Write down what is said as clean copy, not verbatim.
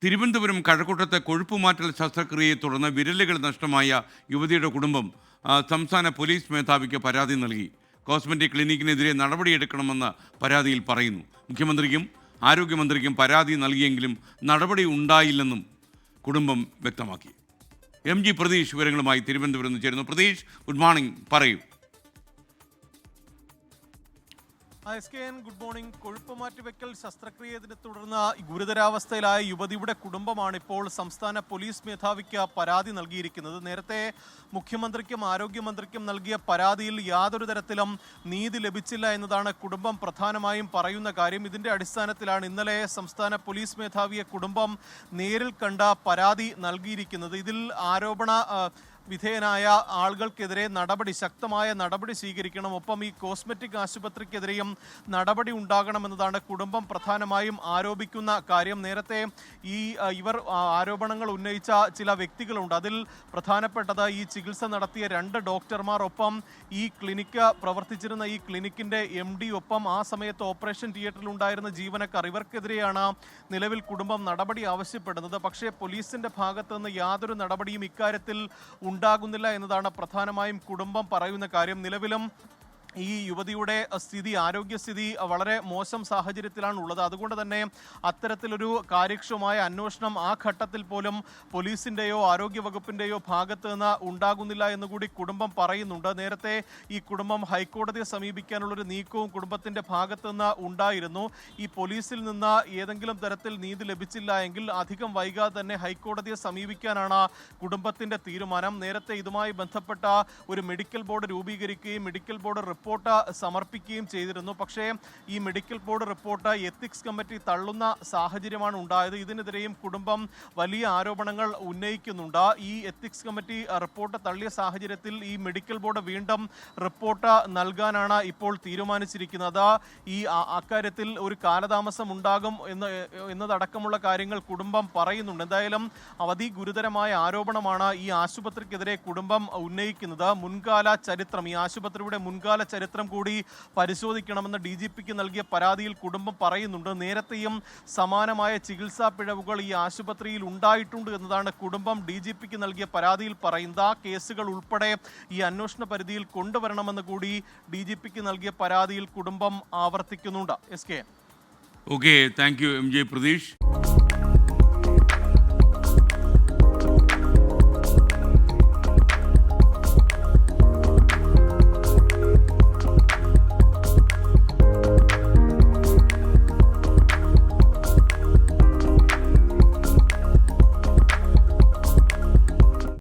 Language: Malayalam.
തിരുവനന്തപുരം കഴക്കൂട്ടത്തെ കൊഴുപ്പുമാറ്റൽ ശസ്ത്രക്രിയയെ തുടർന്ന് വിരലുകൾ നഷ്ടമായ യുവതിയുടെ കുടുംബം സംസ്ഥാന പോലീസ് മേധാവിക്ക് പരാതി നൽകി. കോസ്മെറ്റിക് ക്ലിനിക്കിനെതിരെ നടപടിയെടുക്കണമെന്ന് പരാതിയിൽ പറയുന്നു. മുഖ്യമന്ത്രിക്കും ആരോഗ്യമന്ത്രിക്കും പരാതി നൽകിയെങ്കിലും നടപടി ഉണ്ടായില്ലെന്നും കുടുംബം വ്യക്തമാക്കി. MG പ്രതീഷ് വിവരങ്ങളുമായി തിരുവനന്തപുരം നിന്ന് ചേരുന്നു. പ്രതീഷ്, ഗുഡ് മോർണിംഗ്, പറയൂ. Good morning. കൊഴുപ്പുമാറ്റിവെക്കൽ ശസ്ത്രക്രിയയെ തുടർന്ന് ഗുരുതരാവസ്ഥയിലായ യുവതിയുടെ കുടുംബമാണ് ഇപ്പോൾ സംസ്ഥാന പോലീസ് മേധാവിക്ക് പരാതി നൽകിയിരിക്കുന്നത്. നേരത്തെ മുഖ്യമന്ത്രിക്കും ആരോഗ്യമന്ത്രിക്കും നൽകിയ പരാതിയിൽ യാതൊരു തരത്തിലും നീതി ലഭിച്ചില്ല എന്നതാണ് കുടുംബം പ്രധാനമായും പറയുന്ന കാര്യം. ഇതിന്റെ അടിസ്ഥാനത്തിലാണ് ഇന്നലെ സംസ്ഥാന പോലീസ് മേധാവിയെ കുടുംബം നേരിൽ കണ്ട പരാതി നൽകിയിരിക്കുന്നത്. ഇതിൽ ആരോപണ വിധേയനായ ആളുകൾക്കെതിരെ ശക്തമായ നടപടി സ്വീകരിക്കണം, ഒപ്പം ഈ കോസ്മെറ്റിക് ആശുപത്രിക്കെതിരെയും നടപടി ഉണ്ടാകണമെന്നതാണ് കുടുംബം പ്രധാനമായും ആരോപിക്കുന്ന കാര്യം. നേരത്തെ ഇവർ ആരോപണങ്ങൾ ഉന്നയിച്ച ചില വ്യക്തികളുണ്ട്. അതിൽ പ്രധാനപ്പെട്ടത് ഈ ചികിത്സ നടത്തിയ 2 ഡോക്ടർമാർ, ഒപ്പം ഈ ക്ലിനിക്ക് പ്രവർത്തിച്ചിരുന്ന ഈ ക്ലിനിക്കിന്റെ MD, ഒപ്പം ആ സമയത്ത് ഓപ്പറേഷൻ തിയേറ്ററിൽ ഉണ്ടായിരുന്ന ജീവനക്കാർ. ഇവർക്കെതിരെയാണ് നിലവിൽ കുടുംബം നടപടി ആവശ്യപ്പെടുന്നത്. പക്ഷേ പോലീസിന്റെ ഭാഗത്ത് നിന്ന് യാതൊരു നടപടിയും ഇക്കാര്യത്തിൽ ഉണ്ടാകുന്നില്ല എന്നതാണ് പ്രധാനമായും കുടുംബം പറയുന്ന കാര്യം. നിലവിലും ഈ യുവതിയുടെ ആരോഗ്യസ്ഥിതി വളരെ മോശം സാഹചര്യത്തിലാണ് ഉള്ളത്. അതുകൊണ്ട് തന്നെ അത്തരത്തിലൊരു കാര്യക്ഷമമായ അന്വേഷണം ആ ഘട്ടത്തിൽ പോലും പോലീസിൻ്റെയോ ആരോഗ്യവകുപ്പിൻ്റെയോ ഭാഗത്ത് നിന്ന് ഉണ്ടാകുന്നില്ല എന്നുകൂടി കുടുംബം പറയുന്നുണ്ട്. നേരത്തെ ഈ കുടുംബം ഹൈക്കോടതിയെ സമീപിക്കാനുള്ളൊരു നീക്കവും കുടുംബത്തിൻ്റെ ഭാഗത്ത് നിന്ന് ഉണ്ടായിരുന്നു. ഈ പോലീസിൽ നിന്ന് ഏതെങ്കിലും തരത്തിൽ നീതി ലഭിച്ചില്ല എങ്കിൽ അധികം വൈകാതെ തന്നെ ഹൈക്കോടതിയെ സമീപിക്കാനാണ് കുടുംബത്തിൻ്റെ തീരുമാനം. നേരത്തെ ഇതുമായി ബന്ധപ്പെട്ട ഒരു മെഡിക്കൽ ബോർഡ് രൂപീകരിക്കുകയും മെഡിക്കൽ ബോർഡ് റിപ്പോർട്ട് സമർപ്പിക്കുകയും ചെയ്തിരുന്നു. പക്ഷേ ഈ medical board report ethics committee തള്ളുന്ന സാഹചര്യമാണ് ഉണ്ടായത്. ഇതിനെതിരെയും കുടുംബം വലിയ ആരോപണങ്ങൾ ഉന്നയിക്കുന്നുണ്ട്. ഈ എത്തിക്സ് കമ്മിറ്റി റിപ്പോർട്ട് തള്ളിയ സാഹചര്യത്തിൽ ഈ മെഡിക്കൽ ബോർഡ് വീണ്ടും റിപ്പോർട്ട് നൽകാനാണ് ഇപ്പോൾ തീരുമാനിച്ചിരിക്കുന്നത്. ഈ അക്കാര്യത്തിൽ ഒരു കാലതാമസം ഉണ്ടാകും എന്നതടക്കമുള്ള കാര്യങ്ങൾ കുടുംബം പറയുന്നുണ്ട്. എന്തായാലും ഗുരുതരമായ ആരോപണമാണ് ഈ ആശുപത്രിക്കെതിരെ കുടുംബം ഉന്നയിക്കുന്നത്. ഈ ആശുപത്രിയുടെ മുൻകാല ചരിത്രം കൂടി പരിശോധിക്കണമെന്ന് DGPക്ക് നൽകിയ പരാതിയിൽ കുടുംബം പറയുന്നുണ്ട്. നേരത്തെയും സമാനമായ ചികിത്സാ പിഴവുകൾ ഈ ആശുപത്രിയിൽ ഉണ്ടായിട്ടുണ്ട് എന്നതാണ് കുടുംബം DGPക്ക് നൽകിയ പരാതിയിൽ പറയുന്നത്. ആ കേസുകൾ ഉൾപ്പെടെ ഈ അന്വേഷണ പരിധിയിൽ കൊണ്ടുവരണമെന്ന് കൂടി DGPക്ക് നൽകിയ പരാതിയിൽ കുടുംബം ആവർത്തിക്കുന്നുണ്ട്. Okay, thank you MG Pratheesh.